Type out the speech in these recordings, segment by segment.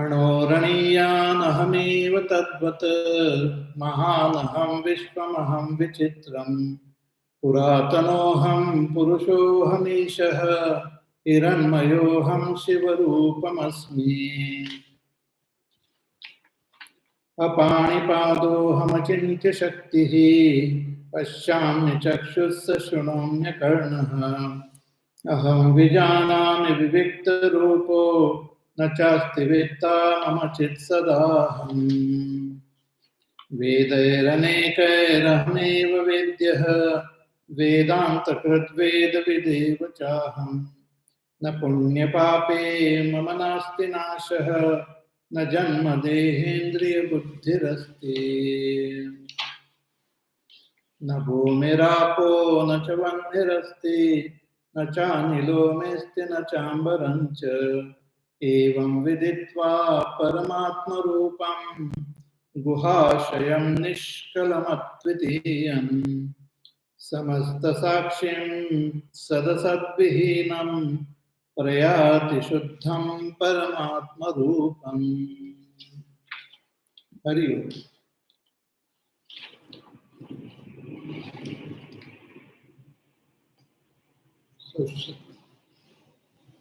अणोरणीयानहमेव तद्वत् महानहं विश्वमहं विचित्रम् पुरातनोऽहं पुरुषोऽहमीशः हिरण्मयोऽहं शिवरूपमस्मि अपाणिपादोऽहमचिन्त्यशक्तिः पश्याम्य चक्षुः शृणोम्यकर्णः अहं विजानामि विविक्तरूपो न चास्ति वेत्ता मम चित्सदाहम् वेदैरनेकैरहमेव वेद्यः वेदान्तकृद्वेदविदेव चाहम् न पुण्यपापे मम नास्ति नाशः न जन्म देहेन्द्रियबुद्धिरस्ति न भूमिरापो न च वह्निरस्ति न चानिलो मेऽस्ति न चाम्बरञ्च एवं विदित्वा परमात्मरूपम् गुहाशयं निष्कलमद्वितीयम् समस्तसाक्षिं सदसद्विहीनं प्रयाति शुद्धं परमात्मरूपम् हरि ओम So,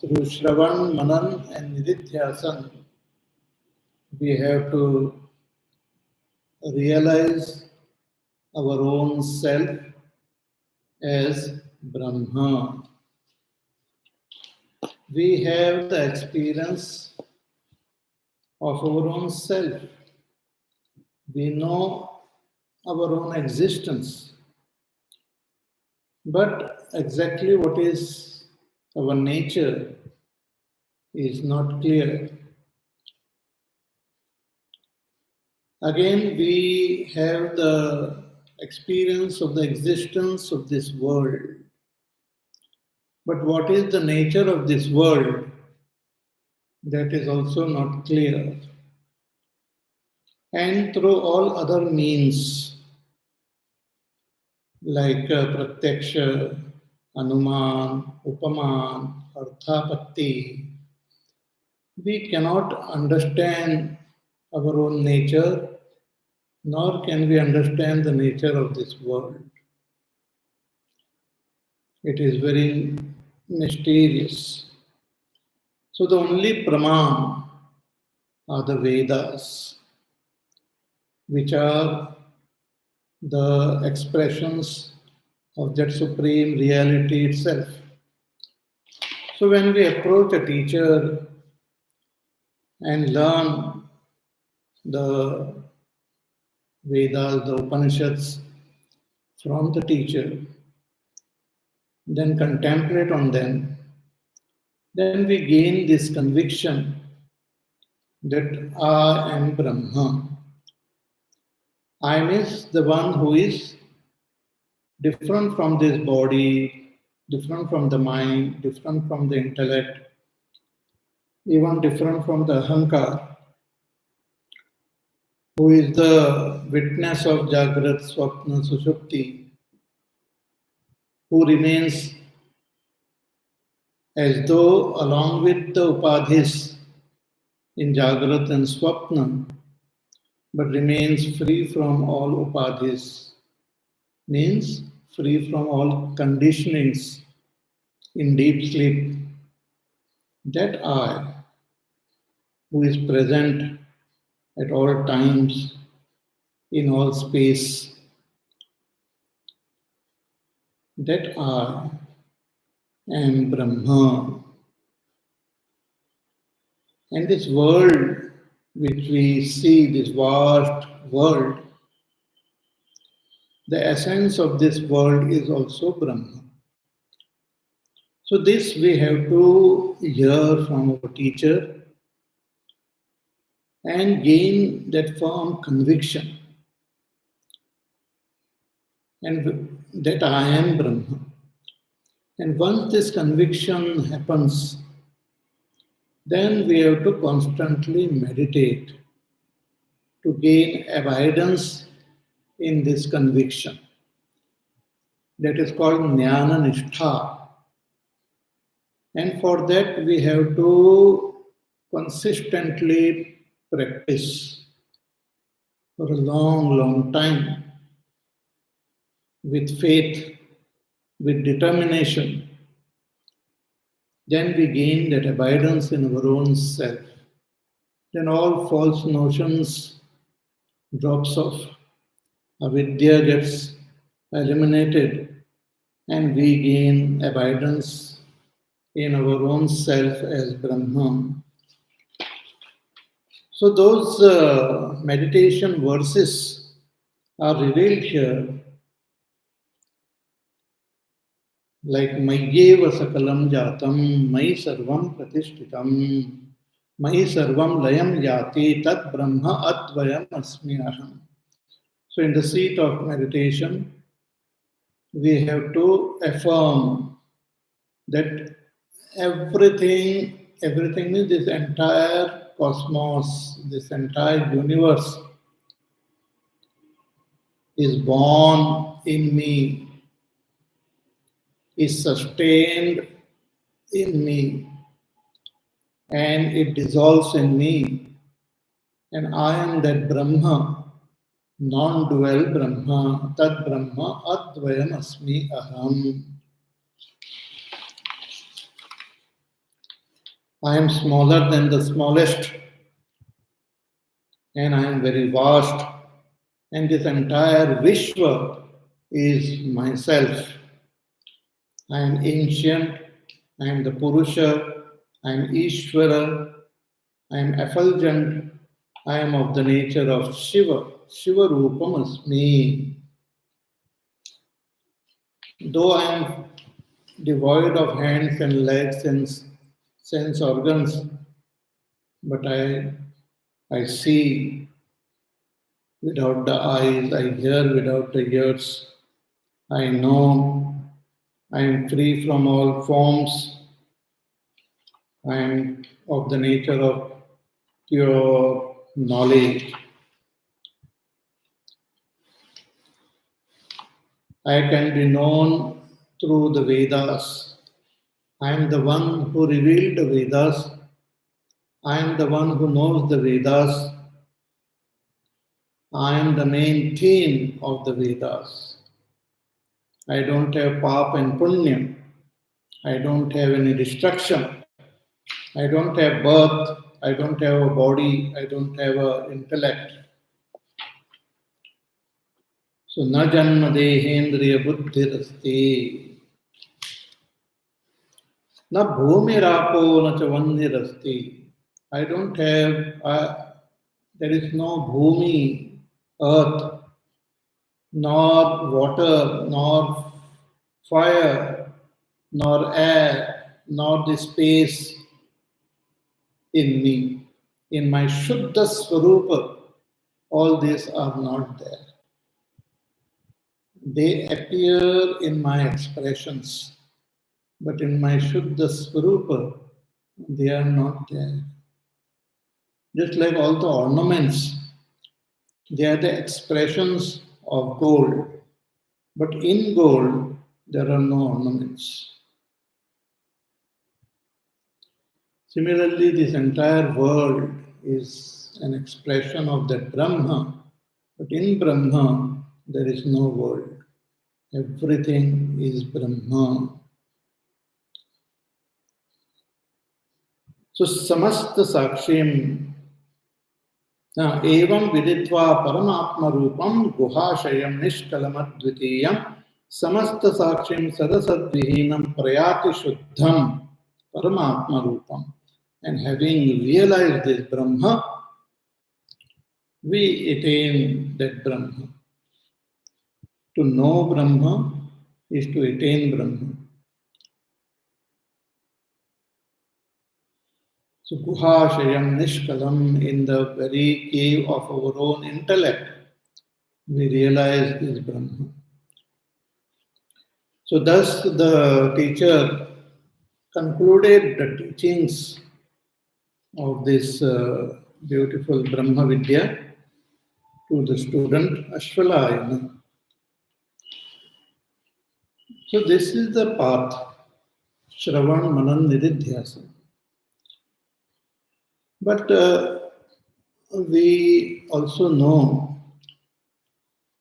through Shravan, Manan and Nididhyasan, we have to realize our own self as Brahma. We have the experience of our own self. We know our own existence. But exactly what is our nature is not clear. Again, we have the experience of the existence of this world. But what is the nature of this world? That is also not clear. And through all other means, like Pratyaksha, Anuman, Upaman, Arthapatti, we cannot understand our own nature, nor can we understand the nature of this world. It is very mysterious. So the only Praman are the Vedas, which are the expressions of that supreme reality itself. So when we approach a teacher and learn the Vedas, the Upanishads from the teacher, then contemplate on them, then we gain this conviction that I am Brahma. I means the one who is different from this body, different from the mind, different from the intellect, even different from the ahankar, who is the witness of Jagrat, Swapna, Sushupti, who remains as though along with the upadhis in Jagrat and Swapna, but remains free from all upadhis, means free from all conditionings in deep sleep. That I, who is present at all times, in all space, that I am Brahma. And this world which we see, this vast world, the essence of this world is also Brahma. So this we have to hear from our teacher and gain that firm conviction and that I am Brahma. And once this conviction happens, then we have to constantly meditate to gain abidance in this conviction. That is called Jnana Nishtha. And for that we have to consistently practice for a long, long time with faith, with determination, then we gain that abidance in our own self. Then all false notions drops off, avidya gets eliminated, and we gain abidance in our own self as Brahman. So those meditation verses are revealed here, like Mayyeva Sakalam Jatam, Mai Sarvam Pratishtitam, Mai Sarvam Layam Yati, Tat Brahma Advayam Asmi Aham. So in the seat of meditation, we have to affirm that everything is this entire cosmos, this entire universe is born in me, is sustained in me, and it dissolves in me. And I am that Brahma, non-dual Brahma, Tad Brahma, Advayam Asmi Aham. I am smaller than the smallest, and I am very vast, and this entire Vishwa is myself. I am ancient, I am the Purusha, I am Ishvara, I am effulgent, I am of the nature of Shiva. Shiva Rupam Asmi. Though I am devoid of hands and legs and sense organs, but I see without the eyes, I hear without the ears, I know, I am free from all forms, I am of the nature of pure knowledge. I can be known through the Vedas. I am the one who revealed the Vedas. I am the one who knows the Vedas. I am the main theme of the Vedas. I don't have pap and punya. I don't have any destruction. I don't have birth. I don't have a body. I don't have an intellect. So, na janma dehendriya buddhirasti. Na bhumirapo na chavandhirasti. I don't have, there is no bhumi, earth, nor water, nor fire, nor air, nor the space in me. In my Shuddha Swarupa, all these are not there. They appear in my expressions, but in my Shuddha Swarupa, they are not there. Just like all the ornaments, they are the expressions of gold, but in gold, there are no ornaments. Similarly, this entire world is an expression of that Brahma, but in Brahma, there is no world. Everything is Brahma. So, samasta sakshim evam viditva paramatma rupam guhashayam nishkalamadvitiyam samasta sakshim sadasadvihinam prayati shuddham paramatma rupam. And having realized this Brahma, we attain that Brahma. To know Brahma is to attain Brahma. So, Guhashayam Nishkalam, in the very cave of our own intellect, we realize this Brahma. So, thus the teacher concluded the teachings of this beautiful Brahma Vidya to the student Ashvalayana. So, this is the path, Shravan Manan Nididhyasa. But we also know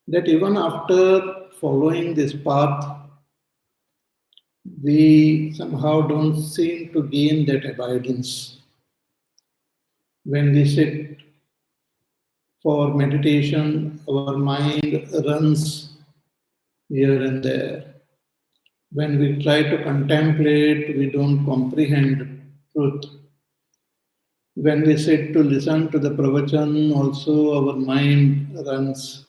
that even after following this path, we somehow don't seem to gain that abidance. When we sit for meditation, our mind runs here and there. When we try to contemplate, we don't comprehend truth. When we sit to listen to the pravachan, also our mind runs.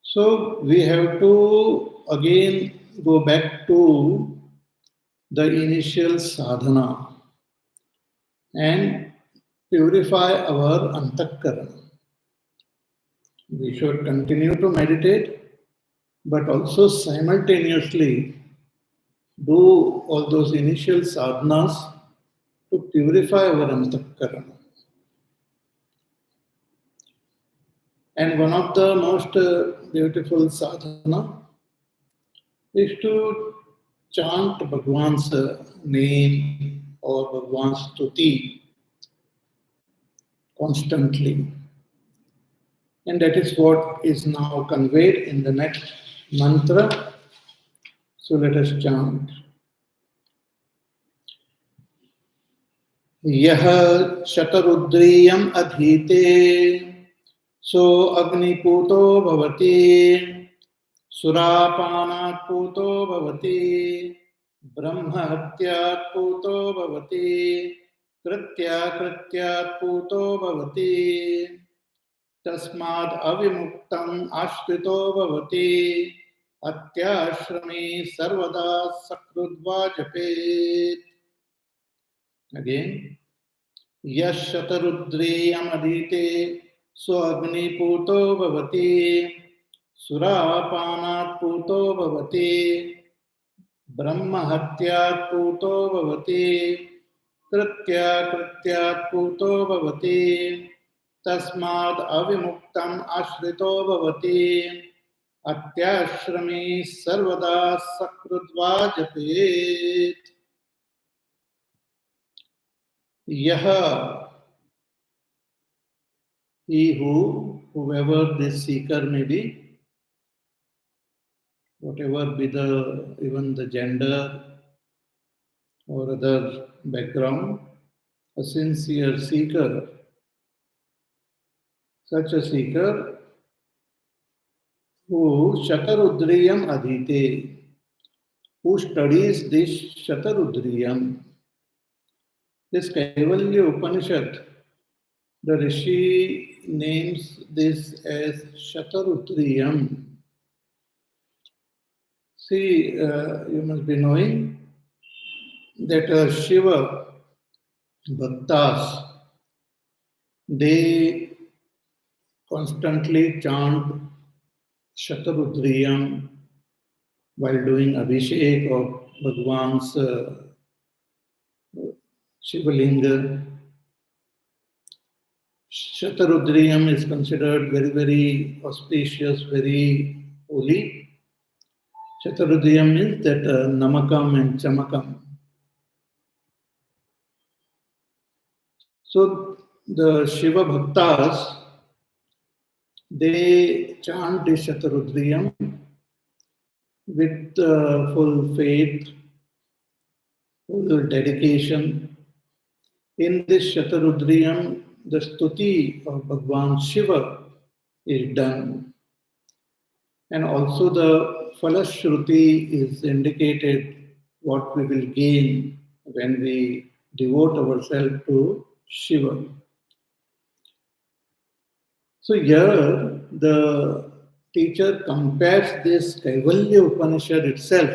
So we have to again go back to the initial sadhana and purify our antakarana. We should continue to meditate, but also simultaneously do all those initial sadhanas to purify our antakarana. And one of the most beautiful sadhana is to chant Bhagwan's name or Bhagwan's stuti constantly. And that is what is now conveyed in the next mantra. So let us chant. यह शतरुद्रीयम् अधीते सो अग्निपूतो भवति सुरापानात् पूतो भवति ब्रह्महत्यात् पूतो भवति कृत्यात् पूतो भवति तस्माद् अविमुक्तम् आश्रितो भवति अत्याश्रमी सर्वदा सकृद्वा जपेत्. Again, yash shatarudriyam adite so agniputo bhavati surapanat puto bhavati brahma hatyat puto bhavati krityat puto bhavati tasmad avimuktam ashrito bhavati atyashrami sarvada sakrudva japet. Yaha, he whoever this seeker may be, whatever be even the gender or other background, a sincere seeker, such a seeker who Shatarudriyam adhite, who studies this Shatarudriyam, this Kaivalya Upanishad, the Rishi names this as Shatarudriyam. See, you must be knowing that Shiva Bhaktas, they constantly chant Shatarudriyam while doing Abhishek of Bhagwan's Shivalinga. Shatarudriyam is considered very, very auspicious, very holy. Shatarudriyam means that Namakam and Chamakam. So the Shiva Bhaktas, they chant this Shatarudriyam with full faith, full dedication. In this Shatarudriyam, the stuti of Bhagwan Shiva is done. And also the Falashruti is indicated what we will gain when we devote ourselves to Shiva. So here the teacher compares this Kaivalya Upanishad itself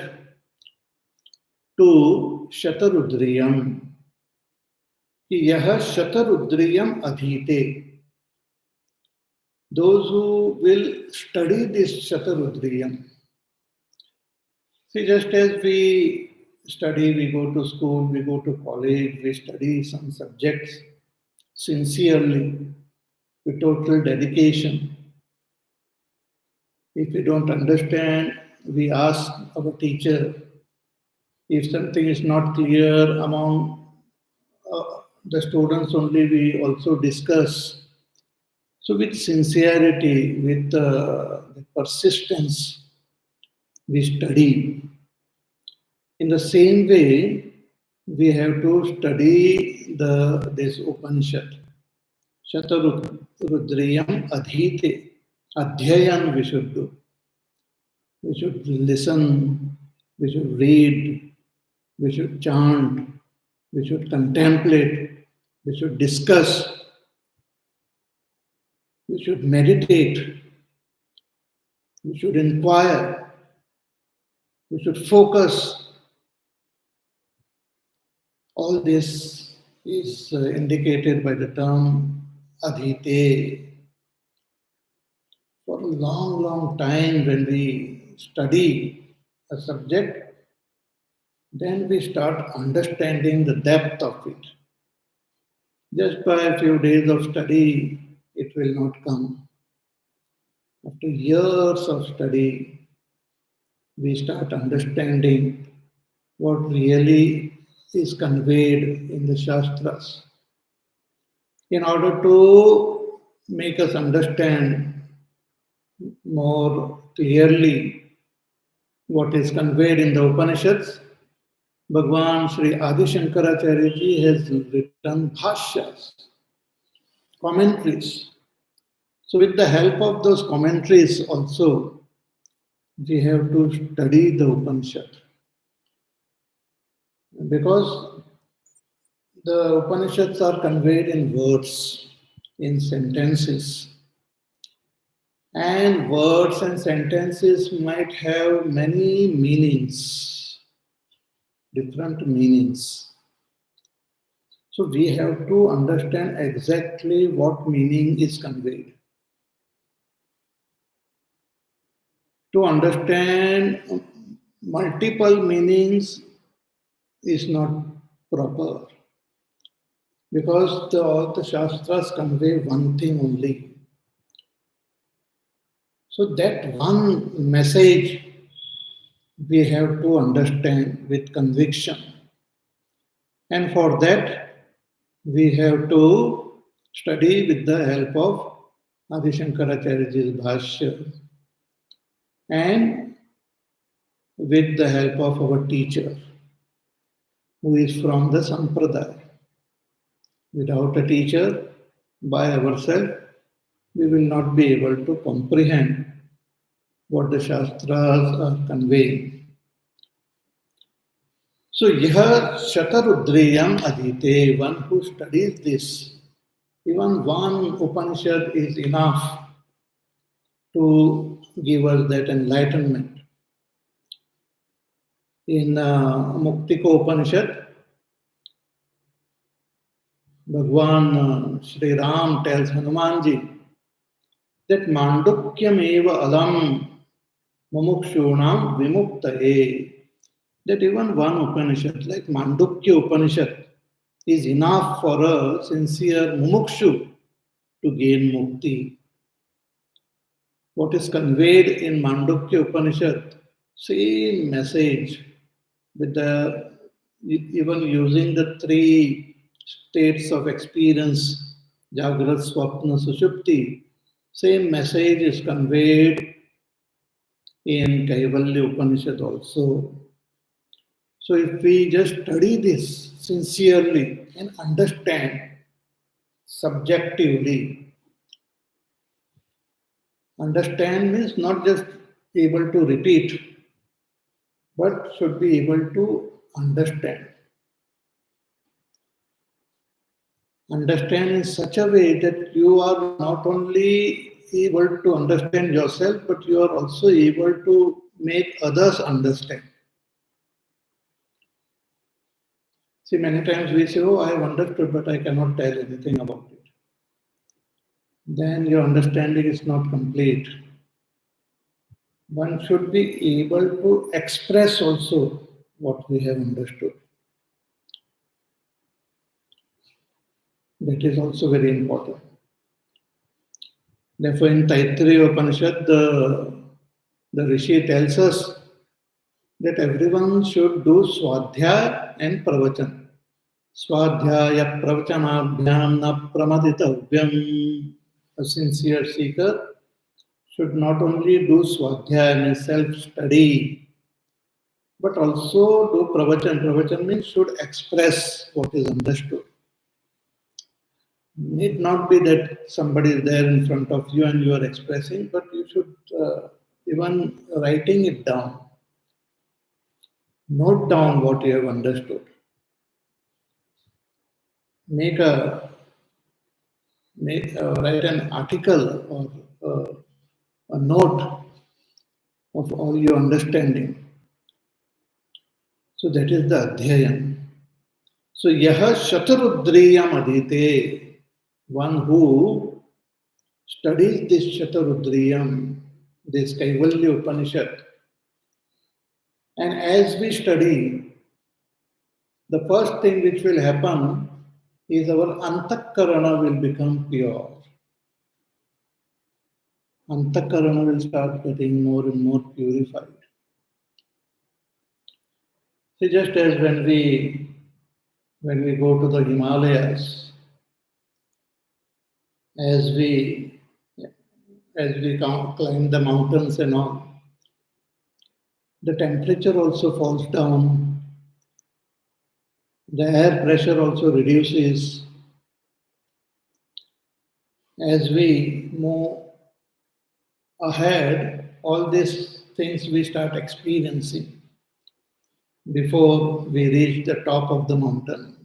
to Shatarudriyam. Yaha Shatarudriyam adhite. Those who will study this Shatarudriyam. See, just as we study, we go to school, we go to college, we study some subjects sincerely, with total dedication. If we don't understand, we ask our teacher. If something is not clear among the students only, we also discuss. So, with sincerity, with the persistence, we study. In the same way, we have to study this Upanishad. Shatarudriyam adhite. Adhyayan we should do. We should listen, we should read, we should chant, we should contemplate, we should discuss, we should meditate, we should inquire, we should focus. All this is indicated by the term adhite. For a long, long time, when we study a subject, then we start understanding the depth of it. Just by a few days of study, it will not come. After years of study, we start understanding what really is conveyed in the Shastras. In order to make us understand more clearly what is conveyed in the Upanishads, Bhagwan Sri Adi Shankaracharya ji has written bhashyas, commentaries. So, with the help of those commentaries, also, we have to study the Upanishad. Because the Upanishads are conveyed in words, in sentences. And words and sentences might have many meanings, different meanings. So we have to understand exactly what meaning is conveyed. To understand multiple meanings is not proper, because all the Shastras convey one thing only. So that one message we have to understand with conviction. And for that, we have to study with the help of Adi Shankaracharya's Bhashya and with the help of our teacher, who is from the Sampradaya. Without a teacher, by ourselves, we will not be able to comprehend what the Shastras are conveying. So, yaha Shatarudriyam adhite, one who studies this, even one Upanishad is enough to give us that enlightenment. In Muktiko Upanishad, Bhagwan Sri Ram tells Hanumanji that Mandukyam eva alam mumukshunam vimuktaye. That even one Upanishad, like Mandukya Upanishad, is enough for a sincere mumukshu to gain mukti. What is conveyed in Mandukya Upanishad, same message, with the even using the three states of experience, Jagrat, Swapna, Sushupti, same message is conveyed in Kaivalya Upanishad also. So if we just study this sincerely and understand subjectively, understand means not just able to repeat, but should be able to understand. Understand in such a way that you are not only able to understand yourself, but you are also able to make others understand. See, many times we say, oh, I have understood, but I cannot tell anything about it. Then your understanding is not complete. One should be able to express also what we have understood. That is also very important. Therefore, in Taittiriya Upanishad, the Rishi tells us that everyone should do Swadhyaya and Pravachan. Swadhyaya pravachanabhyam na pramaditavyam. A sincere seeker should not only do swadhyaya, means self-study, but also do pravachan. Pravachan means should express what is understood. Need not be that somebody is there in front of you and you are expressing, but you should even writing it down. Note down what you have understood. Make a write an article or a note of all your understanding. So that is the adhyayan. So yaha shatarudriyam adhite, one who studies this shatarudriyam, this Kaivalya Upanishad, and as we study, the first thing which will happen is our antakarana will become pure. Antakarana will start getting more and more purified. See, just as when we go to the Himalayas, as we climb the mountains and all, the temperature also falls down, the air pressure also reduces. As we move ahead, all these things we start experiencing before we reach the top of the mountain.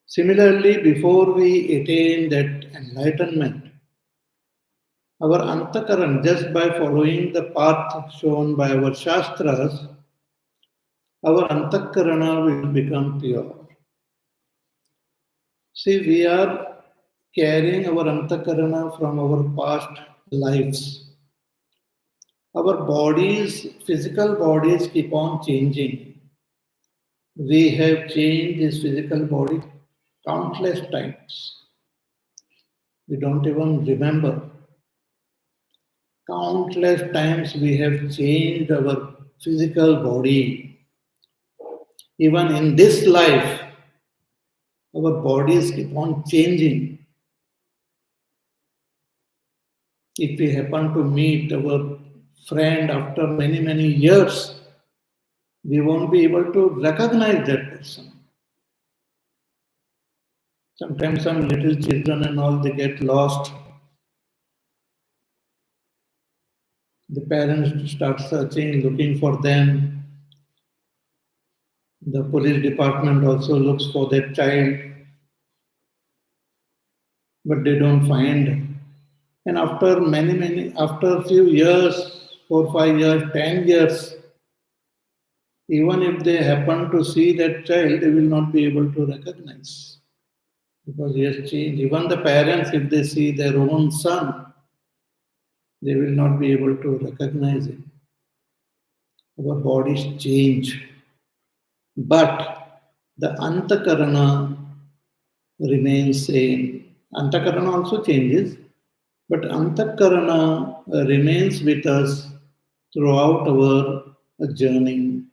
Similarly, before we attain that enlightenment, our antakaran, just by following the path shown by our shastras, our antakarana will become pure. See, we are carrying our antakarana from our past lives. Our bodies, physical bodies keep on changing. We have changed this physical body countless times. We don't even remember. Countless times we have changed our physical body. Even in this life, our bodies keep on changing. If we happen to meet our friend after many, many years, we won't be able to recognize that person. Sometimes some little children and all, they get lost. The parents start searching, looking for them. The police department also looks for that child, but they don't find. And after after a few years, 4, 5 years, 10 years, even if they happen to see that child, they will not be able to recognize because he has changed. Even the parents, if they see their own son, they will not be able to recognize him. Our bodies change, but the antakarana remains same. Antakarana also changes, but antakarana remains with us throughout our journey.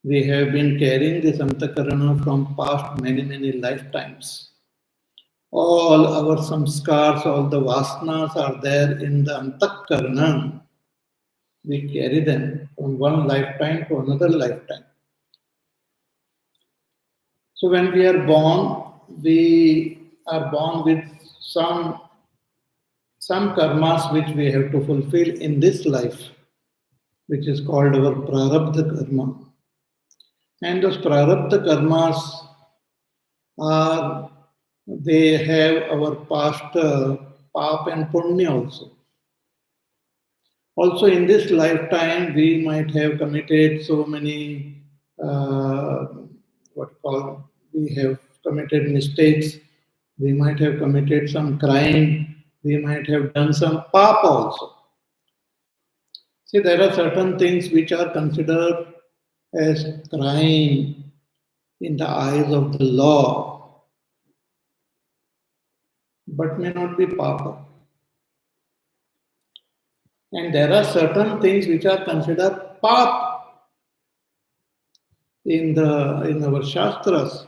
We have been carrying this antakarana from past many, many lifetimes. All our samskars, all the vasanas are there in the antakarana. We carry them from one lifetime to another lifetime. So when we are born with some karmas which we have to fulfill in this life, which is called our prarabdha karma. And those prarabdha karmas they have our past pap and punya also. Also in this lifetime, we might have committed so many, we have committed mistakes. We might have committed some crime. We might have done some pap also. See, there are certain things which are considered as crime in the eyes of the law, but may not be papa. And there are certain things which are considered pap, in our shastras,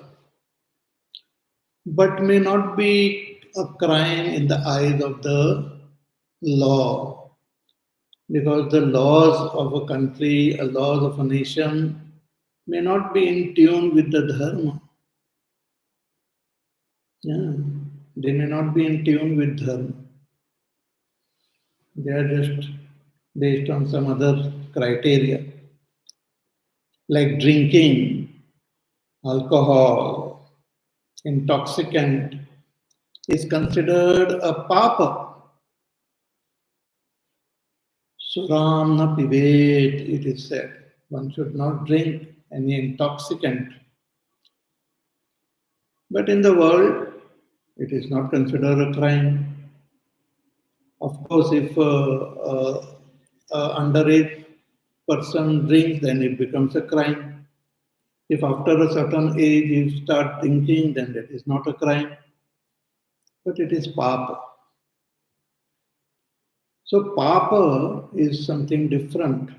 but may not be a crime in the eyes of the law, because the laws of a country, laws of a nation may not be in tune with the dharma. Yeah, they may not be in tune with dharma. They are just based on some other criteria, like drinking, alcohol, intoxicant is considered a papa. Suram na pivet, it is said. One should not drink any intoxicant. But in the world, it is not considered a crime. Of course, if underage person drinks, then it becomes a crime. If after a certain age you start drinking, then that is not a crime, but it is papa. So papa is something different.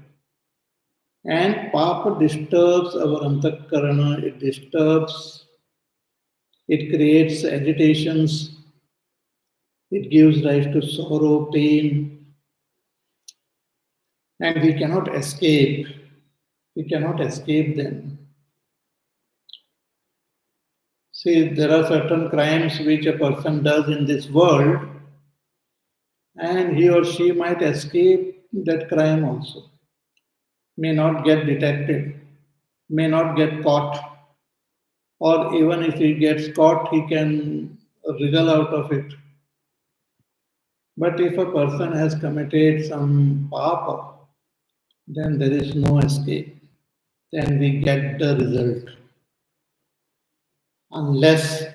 And papa disturbs our antakarana, it disturbs, it creates agitations, it gives rise to sorrow, pain, and we cannot escape. We cannot escape them. See, there are certain crimes which a person does in this world, and he or she might escape that crime also. May not get detected, may not get caught, or even if he gets caught, he can wriggle out of it. But if a person has committed some papa, then there is no escape. Then we get the result. Unless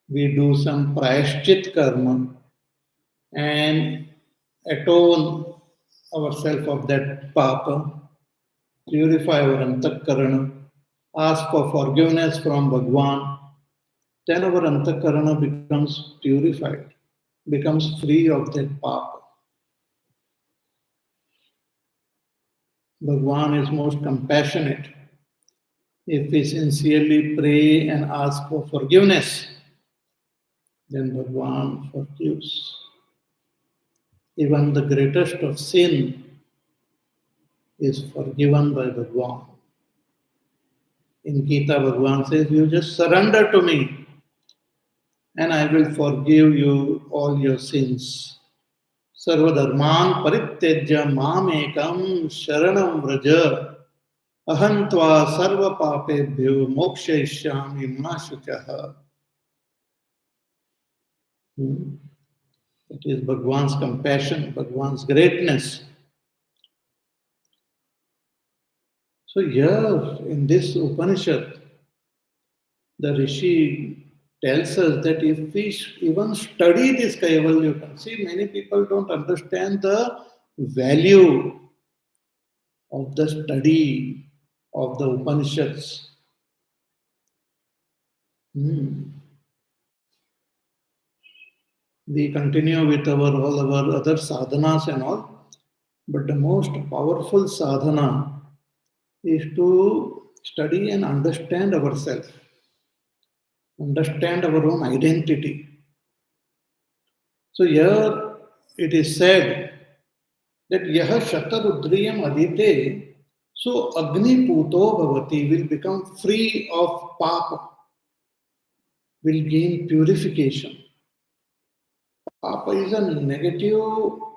we do some prayashchit karma and atone ourselves of that papa, purify our antakarana, ask for forgiveness from Bhagwan, then our antakarana becomes purified, becomes free of that papa. Bhagwan is most compassionate. If we sincerely pray and ask for forgiveness, then Bhagwan forgives. Even the greatest of sin is forgiven by Bhagwan. In Gita, Bhagwan says, you just surrender to me and I will forgive you all your sins. Sarvadharman parityajya mamekam sharanam vraja ahantva sarva papebhyo mokshayishyami ma shuchaha. That is Bhagwan's compassion, Bhagwan's greatness. So here in this Upanishad, the Rishi tells us that if we even study this Kaivalya Upanishad, see, many people don't understand the value of the study of the Upanishads. We continue with all our other sadhanas and all, but the most powerful sadhana is to study and understand ourselves, understand our own identity. So here it is said that yaha shatarudriyam adite, so agni puto bhavati, will become free of papa, will gain purification. Papa is a negative or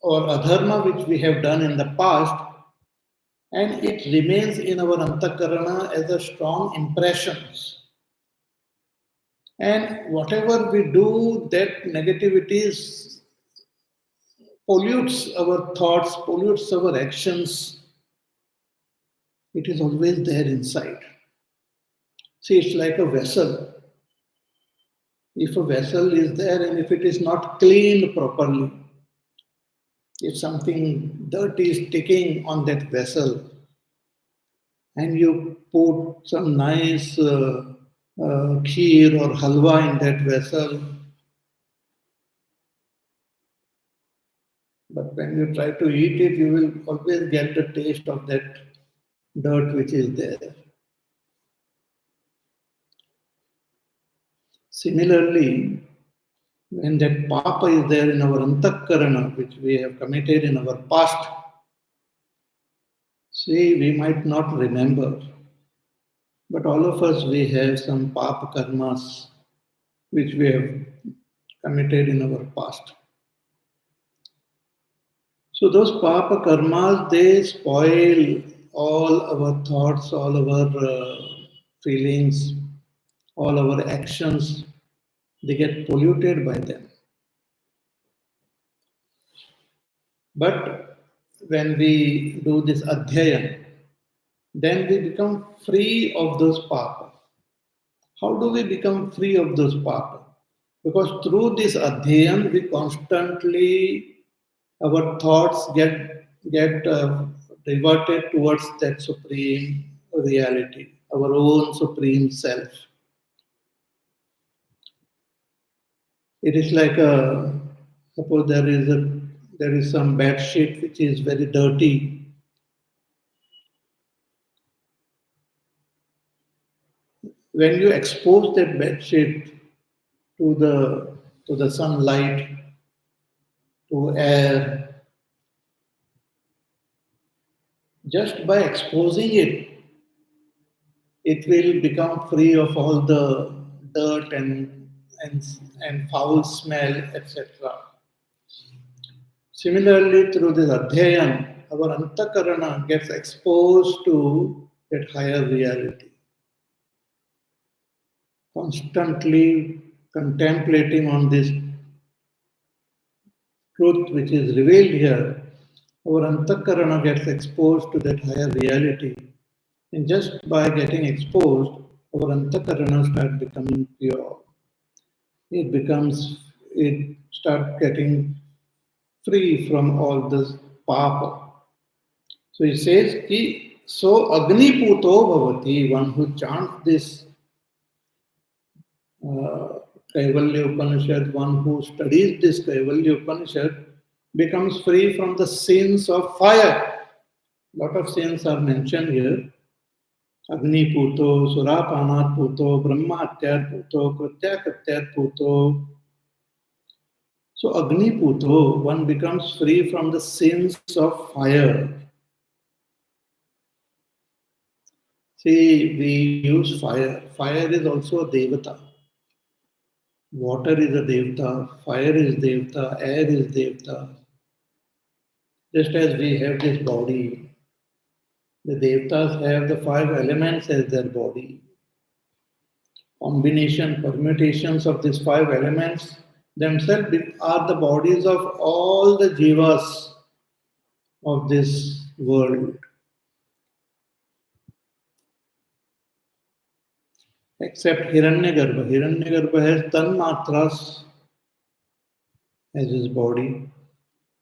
adharma which we have done in the past, and it remains in our antakarana as a strong impressions. And whatever we do, that negativity pollutes our thoughts, pollutes our actions. It is always there inside. See, it's like a vessel. If a vessel is there and if it is not cleaned properly, if something dirty is sticking on that vessel, and you put some nice kheer or halwa in that vessel, but when you try to eat it, you will always get the taste of that dirt which is there. Similarly, when that papa is there in our antakarana, which we have committed in our past, see, we might not remember, but all of us, we have some papa karmas which we have committed in our past. So those papa karmas, they spoil all our thoughts, all our feelings, all our actions. They get polluted by them. But when we do this adhyayan, then we become free of those papa. How do we become free of those papa? Because through this adhyayan, we constantly, our thoughts get diverted towards that supreme reality, our own supreme self. It is like a, suppose there is some bed sheet which is very dirty. When you expose that bed sheet to the sunlight, to air, just by exposing it, it will become free of all the dirt and, and foul smell, etc. Similarly, through this adhyayan, our antakarana gets exposed to that higher reality. Constantly contemplating on this truth which is revealed here, our antakarana gets exposed to that higher reality. And just by getting exposed, our antakarana starts becoming pure. It starts getting free from all this papa. So he says, ki, so Agni Puto Bhavati, one who chants this Kaivalya Upanishad, one who studies this Kaivalya Upanishad, becomes free from the sins of fire. Lot of sins are mentioned here. Agni Puto, Surapanat Puto, Brahmatyar Puto, Kritya Puto. So Agni Puto, one becomes free from the sins of fire. See, we use fire. Fire is also a devata. Water is a devata, fire is devata, air is devata. Just as we have this body, the devatas have the five elements as their body. Combination, permutations of these five elements themselves are the bodies of all the jivas of this world. Except Hiranyagarbha. Hiranyagarbha has tanmatras as his body.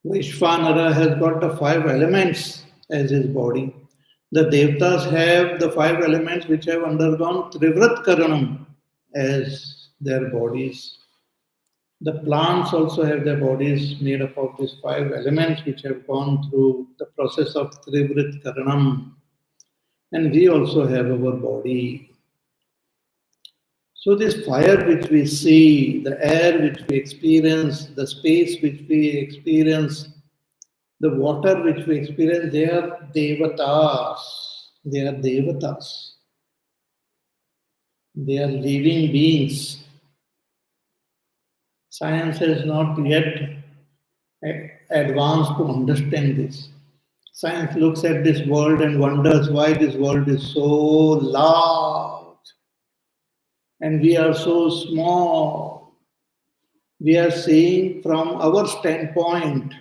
Vishwanara has got the five elements as his body. The Devtas have the five elements which have undergone Trivrat Karanam as their bodies. The plants also have their bodies made up of these five elements which have gone through the process of Trivrat Karanam. And we also have our body. So this fire which we see, the air which we experience, the space which we experience, the water which we experience, they are devatas. They are devatas. They are living beings. Science has not yet advanced to understand this. Science looks at this world and wonders why this world is so large and we are so small. We are seeing from our standpoint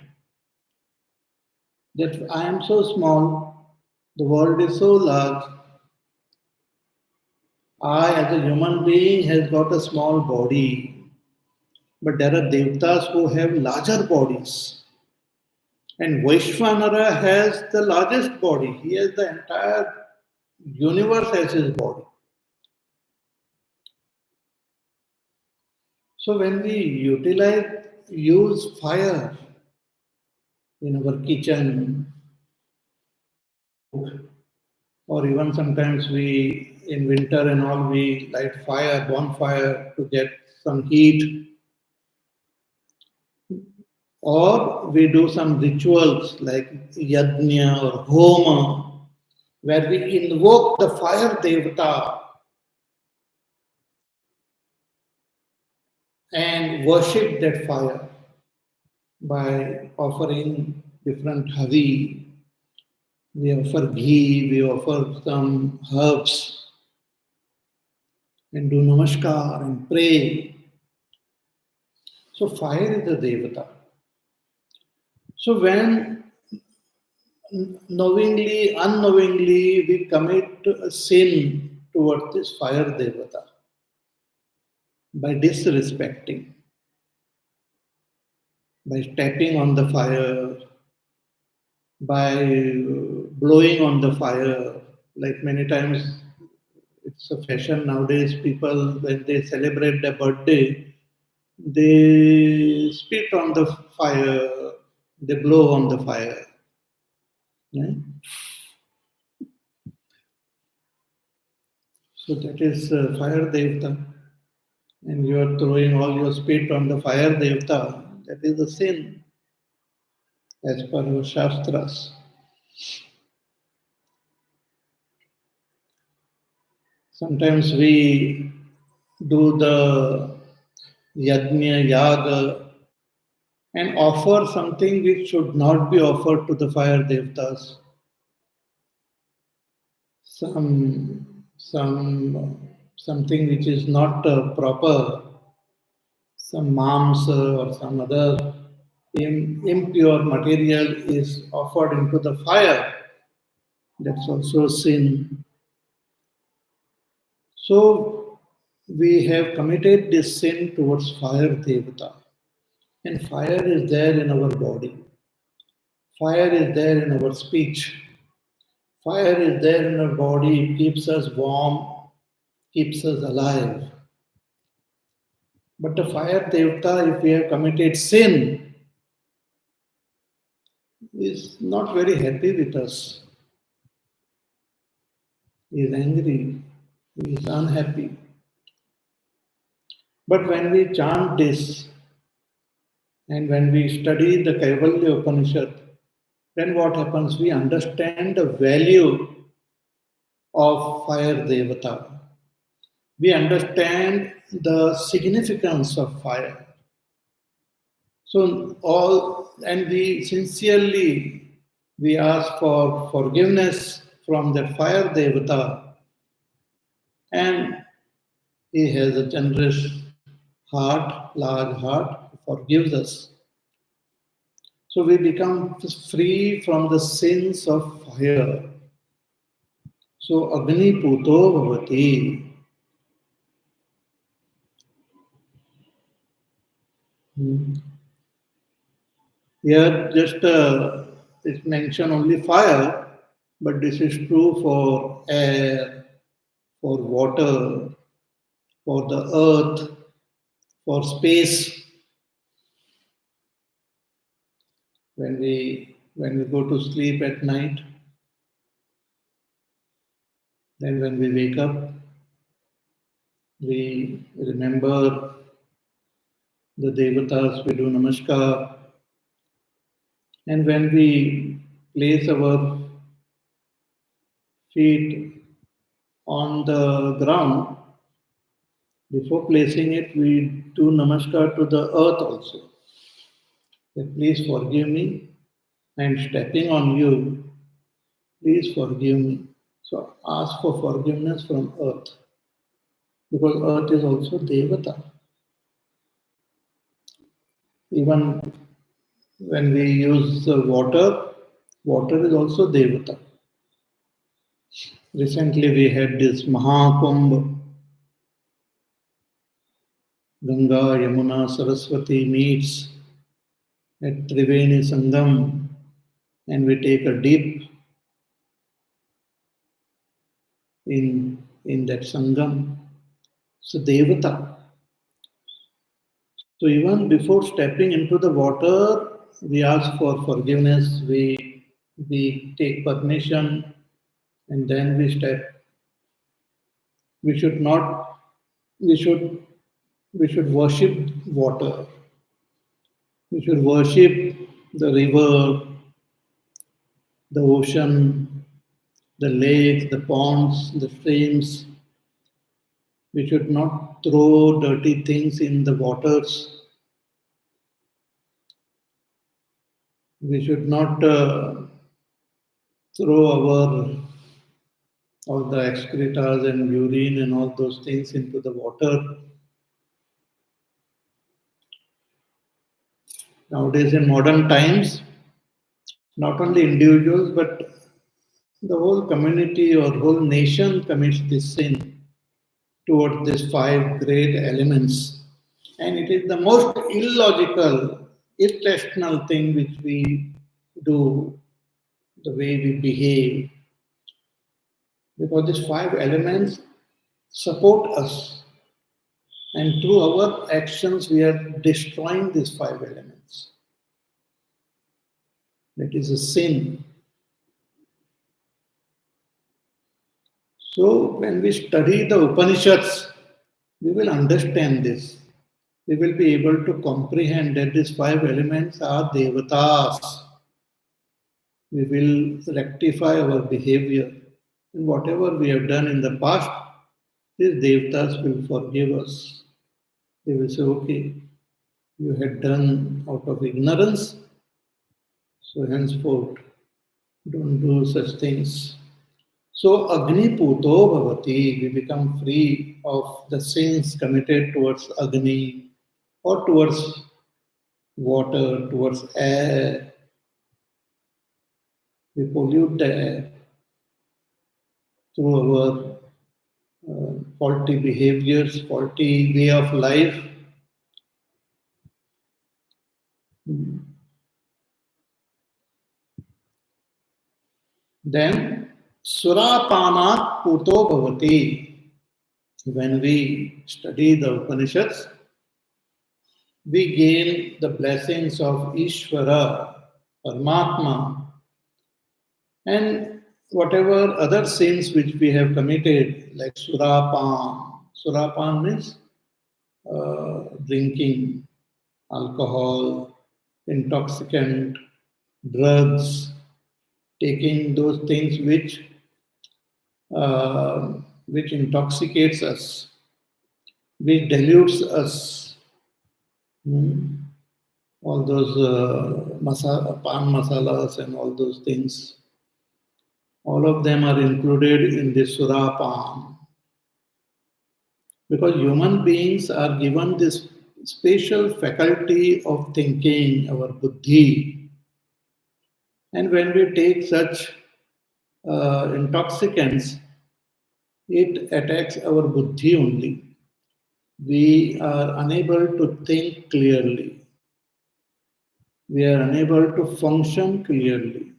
that I am so small, the world is so large. I, as a human being, has got a small body, but there are devtas who have larger bodies. And Vaishvanara has the largest body. He has the entire universe as his body. So when we use fire in our kitchen, cook, or even sometimes we, in winter and all, we light fire, bonfire to get some heat, or we do some rituals like yajna or homa, where we invoke the fire devata and worship that fire by offering different havi. We offer ghee, we offer some herbs, and do namaskar and pray. So fire is the devata. So when knowingly, unknowingly, we commit a sin towards this fire devata by disrespecting, by stepping on the fire, by blowing on the fire. Like many times, it's a fashion nowadays. People, when they celebrate their birthday, they spit on the fire, they blow on the fire. Right? So that is fire devata. And you are throwing all your spit on the fire devata. That is a sin as per our shastras. Sometimes we do the yajna, yaga, and offer something which should not be offered to the fire devatas. Something which is not proper, some mamsa or some other impure material is offered into the fire. That's also sin. So we have committed this sin towards fire devata. And fire is there in our body. Fire is there in our speech. Fire is there in our body. It keeps us warm, keeps us alive. But the fire devata, if we have committed sin, is not very happy with us. He is angry. He is unhappy. But when we chant this and when we study the Kaivalya Upanishad, then what happens? We understand the value of fire devata. We understand the significance of fire. So all, and we sincerely, we ask for forgiveness from that fire devata, and he has a generous heart, large heart, forgives us. So we become free from the sins of fire. So Agni Puto Bhavati. Hmm. Here just it's mentioned only fire, but this is true for air, for water, for the earth, for space. When we go to sleep at night, then when we wake up, we remember the devatas, we do namaskar, and when we place our feet on the ground, before placing it, we do namaskar to the earth also. That please forgive me, I am stepping on you, please forgive me. So ask for forgiveness from earth, because earth is also devata. Even when we use water, water is also devata. Recently we had this Mahakumbh, Ganga, Yamuna, Saraswati meets at Triveni Sangam, and we take a dip in that Sangam. So devata. So even before stepping into the water, we ask for forgiveness, we take permission and then we step. We should not, we should, we should worship water. We should worship the river, the ocean, the lakes, the ponds, the streams. We should not throw dirty things in the waters. We should not throw all the excretas and urine and all those things into the water. Nowadays, in modern times, not only individuals but the whole community or whole nation commits this sin towards these five great elements. And it is the most illogical, irrational thing which we do, the way we behave, because these five elements support us, and through our actions we are destroying these five elements. That is a sin. So when we study the Upanishads, we will understand this. We will be able to comprehend that these five elements are devatas. We will rectify our behavior. And whatever we have done in the past, these devatas will forgive us. They will say, okay, you had done out of ignorance, so henceforth don't do such things. So Agni Puto Bhavati, we become free of the sins committed towards Agni or towards water, towards air. We pollute the air through our faulty behaviors, faulty way of life. Then Surapanat Puto Bhavati. When we study the Upanishads, we gain the blessings of Ishvara, Paramatma, and whatever other sins which we have committed, like Surapan. Surapan means drinking alcohol, intoxicant, drugs, taking those things which intoxicates us, which dilutes us. All those pan masalas and all those things, all of them are included in this surapan. Because human beings are given this special faculty of thinking, our buddhi. And when we take such intoxicants, it attacks our buddhi only. We are unable to think clearly. We are unable to function clearly.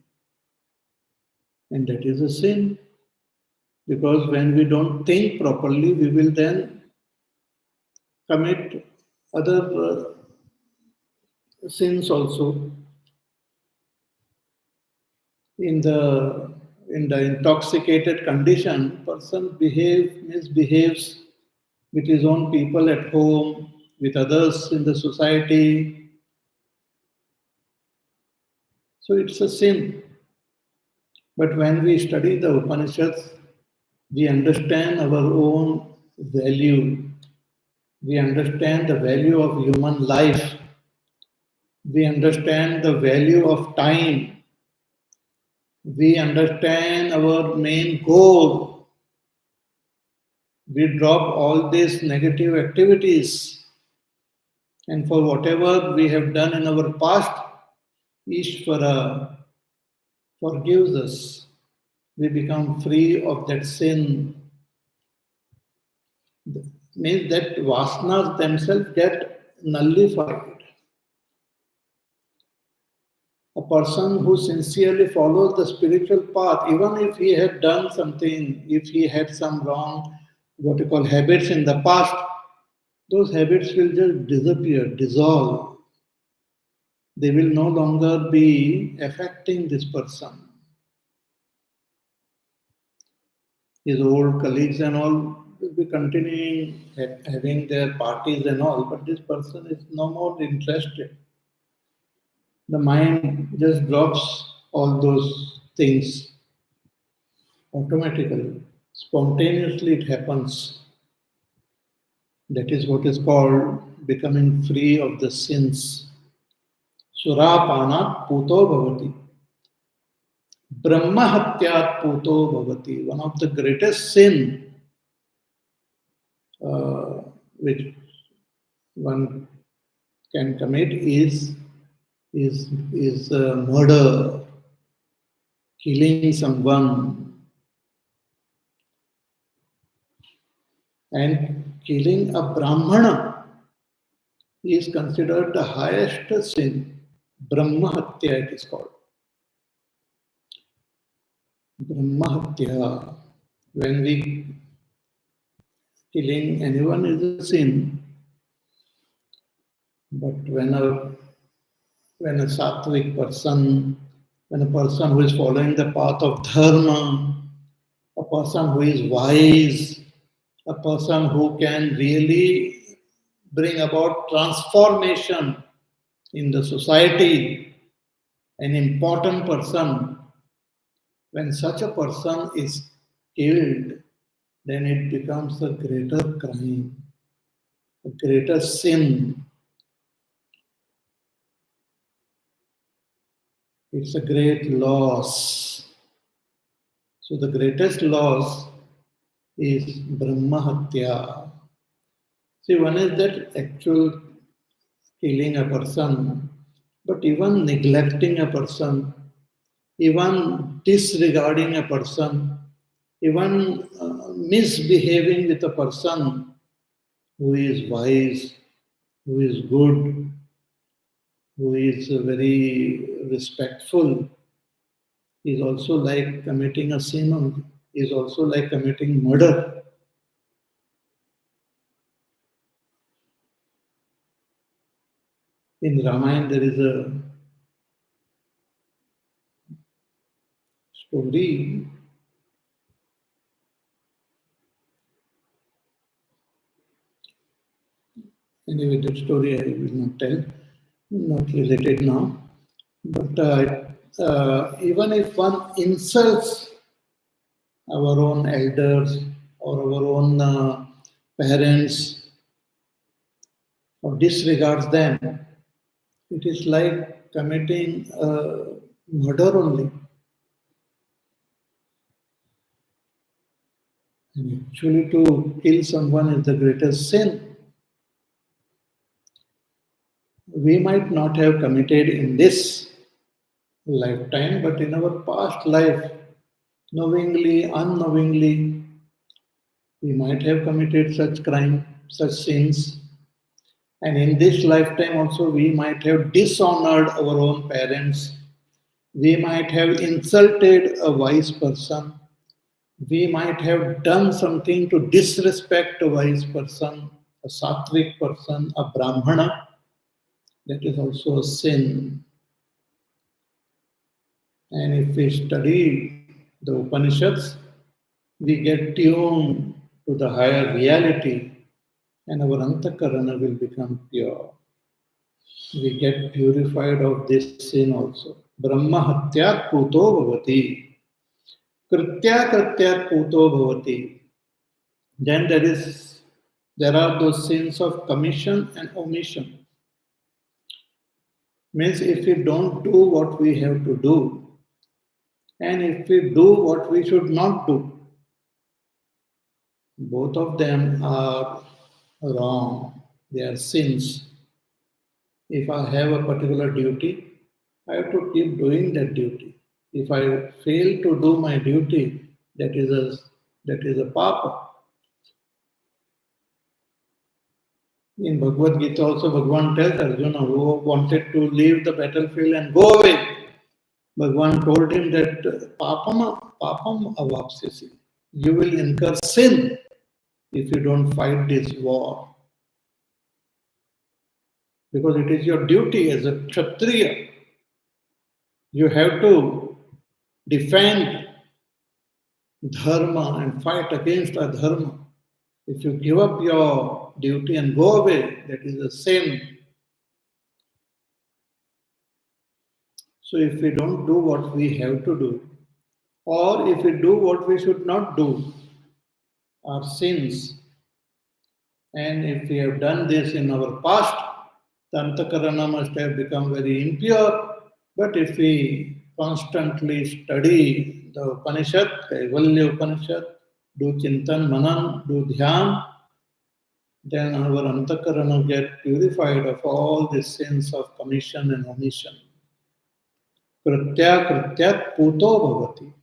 And that is a sin. Because when we don't think properly, we will then commit other sins also. In the intoxicated condition, person misbehaves with his own people at home, with others in the society. So it's a sin. But when we study the Upanishads, we understand our own value. We understand the value of human life. We understand the value of time. We understand our main goal. We drop all these negative activities. And for whatever we have done in our past, Ishvara forgives us. We become free of that sin. Means that vasanas themselves get nullified. A person who sincerely follows the spiritual path, even if he had done something, if he had some wrong, what you call habits in the past, those habits will just disappear, dissolve. They will no longer be affecting this person. His old colleagues and all will be continuing having their parties and all, but this person is no more interested. The mind just drops all those things automatically. Spontaneously it happens. That is what is called becoming free of the sins. Surapanat puto bhavati. Brahma hatyat puto bhavati. One of the greatest sin which one can commit is murder, killing someone, and killing a brahmana is considered the highest sin. Brahma hatya it is called. Brahma hatya. When we killing anyone is a sin, but when a sattvic person, when a person who is following the path of dharma, a person who is wise, a person who can really bring about transformation in the society, an important person, when such a person is killed, then it becomes a greater crime, a greater sin. It's a great loss. So the greatest loss is Brahma Hatya. See, one is that actual killing a person, but even neglecting a person, even disregarding a person, even misbehaving with a person who is wise, who is good, who is very respectful, is also like committing a sin, only. Is also like committing murder. In Ramayana, there is a story. Anyway, that story I will not tell, not related now. But even if one insults our own elders or our own parents or disregards them, it is like committing murder only. And actually, to kill someone is the greatest sin. We might not have committed in this lifetime, but in our past life, knowingly, unknowingly, we might have committed such crime, such sins. And in this lifetime also, we might have dishonored our own parents. We might have insulted a wise person. We might have done something to disrespect a wise person, a sattvic person, a brahmana. That is also a sin. And if we study the Upanishads, we get tuned to the higher reality and our antakarana will become pure. We get purified of this sin also. Brahma hatyat puto bhavati. Kritya krityat puto bhavati. Then there are those sins of commission and omission. Means if we don't do what we have to do, and if we do what we should not do, both of them are wrong. They are sins. If I have a particular duty, I have to keep doing that duty. If I fail to do my duty, that is a papa. In Bhagavad Gita also Bhagavan tells Arjuna who wanted to leave the battlefield and go away. Bhagavan told him that papam avapsisi. You will incur sin if you don't fight this war. Because it is your duty as a Kshatriya. You have to defend dharma and fight against adharma. If you give up your duty and go away, that is a sin. So if we don't do what we have to do, or if we do what we should not do, are sins. And if we have done this in our past, the antakarana must have become very impure. But if we constantly study the Upanishad, Kaivalya Upanishad, do Chintan Manan, do Dhyan, then our antakarana get purified of all the sins of commission and omission. Kritya krityat puto bhavati.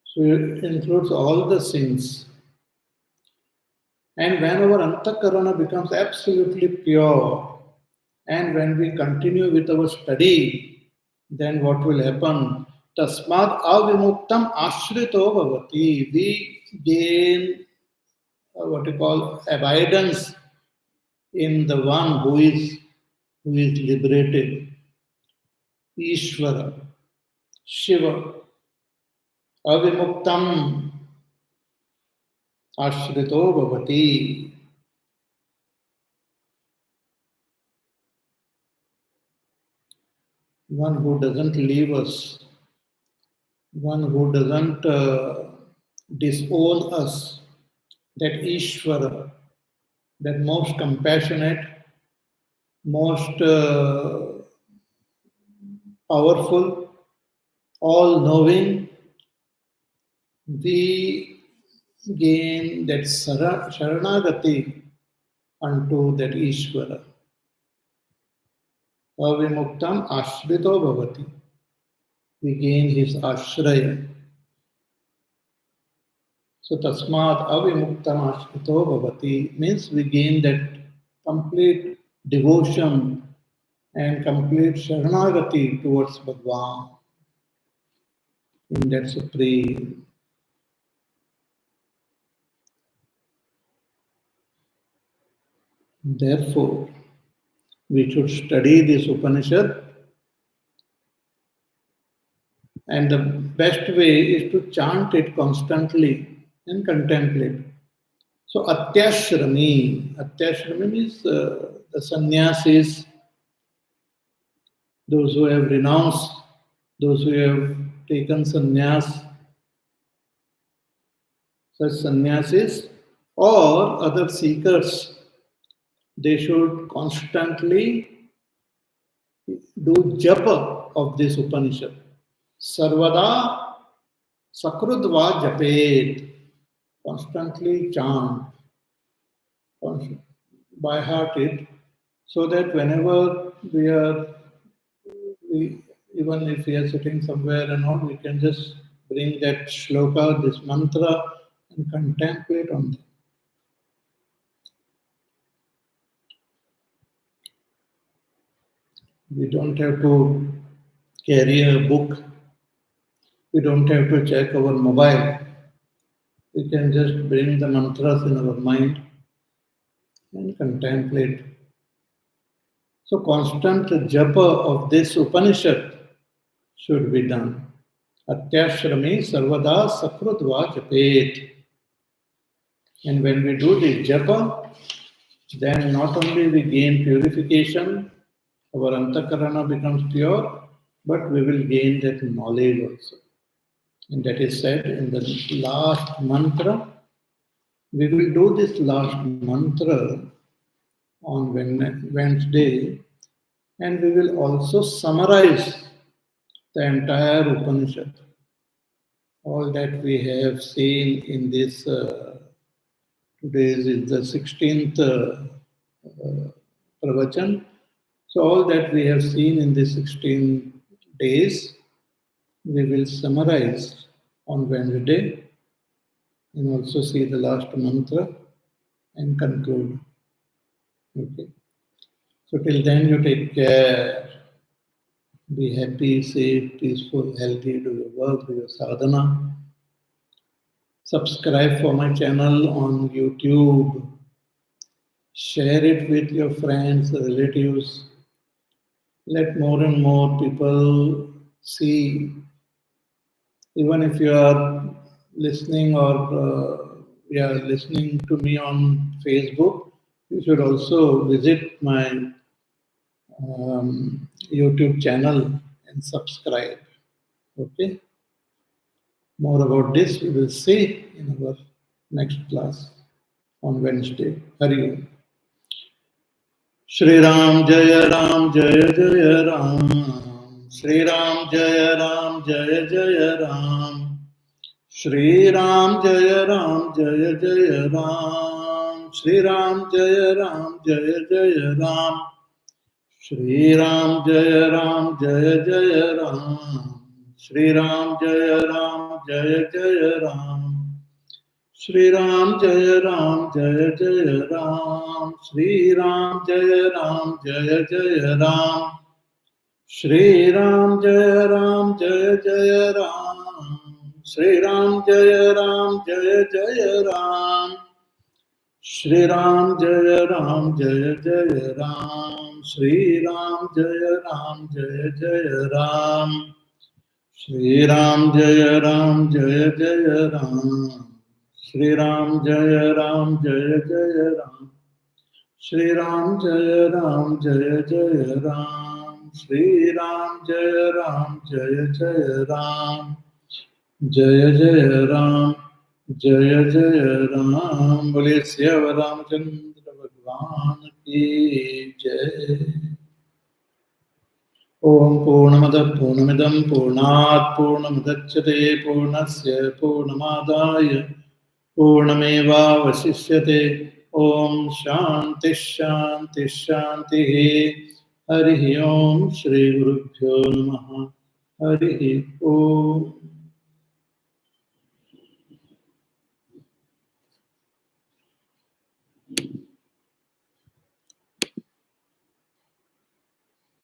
So it includes all the sins. And when our antakarana becomes absolutely pure, and when we continue with our study, then what will happen? Tasmad avimuktam ashrito bhavati. We gain what you call abidance in the one who is liberated. Ishvara, Shiva, avimuktam ashrito bhavati. One who doesn't leave us, one who doesn't disown us, that Ishvara, that most compassionate, most powerful, all knowing, we gain that Sharanagati unto that Ishvara. Avimuktam ashrito bhavati. We gain his ashraya. So tasmat avimuktam ashrito bhavati means we gain that complete devotion and complete sharanagati towards Bhagwan in that supreme. Therefore, we should study this Upanishad, and the best way is to chant it constantly and contemplate. So Atyashrami means the sannyasis, those who have renounced, those who have taken sannyas, such sannyasis or other seekers, they should constantly do japa of this Upanishad. Sarvada sakrudva japet. Constantly chant, by heart it, so that whenever even if we are sitting somewhere and all, we can just bring that shloka, this mantra, and contemplate on them. We don't have to carry a book. We don't have to check our mobile. We can just bring the mantras in our mind and contemplate. So constant japa of this Upanishad should be done. Atyashrami sarvada sakrudva japet. And when we do this japa, then not only we gain purification, our antakarana becomes pure, but we will gain that knowledge also. And that is said in the last mantra. We will do this last mantra on Wednesday, and we will also summarize the entire Upanishad. All that we have seen in this, today is the 16th pravachan. So all that we have seen in these 16 days, we will summarize on Wednesday and also see the last mantra and conclude. Okay. So till then you take care. Be happy, safe, peaceful, healthy, do your work, do your sadhana. Subscribe for my channel on YouTube. Share it with your friends, relatives. Let more and more people see Even if you are listening or listening to me on Facebook, you should also visit my YouTube channel and subscribe. Okay. More about this we will see in our next class on Wednesday. Hari Om. Shri Ram Jaya Ram Jaya Jaya Ram. Shri Ram Jaya Ram Jaya Jaya Ram. Shri Ram Jaya Ram Jaya Jaya Ram. Shri Ram Jaya Ram Jaya Jaya Ram. Shri Ram Jaya Ram Jaya Jaya Ram. Shri Ram Jaya Ram Jaya Jaya Ram. Shri Ram Jaya Ram Jaya Jaya Ram. Shri Ram Jaya Ram Jaya Jaya Ram. Shri Ram Jaya Ram Jaya Jaya Ram. Shri Ram Jaya Ram Jaya Jaya Ram. Shri Ram Jaya Ram Jaya Jaya Ram. Shri Ram Jaya Ram Jaya Jaya Ram. Shri Ram Jaya Ram Jaya Jaya Ram. Shri Ram Jaya Ram Jaya Jaya Ram. Shri Ram Jaya Ram Jaya Jaya Ram. Shri Ram Jaya Ram Jaya Jaya Ram. Jaya Jaya Ram. Jaya Jaya Ram. Bole Syav Ramchandra Bhagwan ki Jai. Om Purnamada Purnamidam Purnat Purnamudachyate Purnasya Purnamadaya Purnameva Vasishyate. Om Shanti Shanti Shanti. Hari Om Shri Gurubhyo Namaha. Hari Om.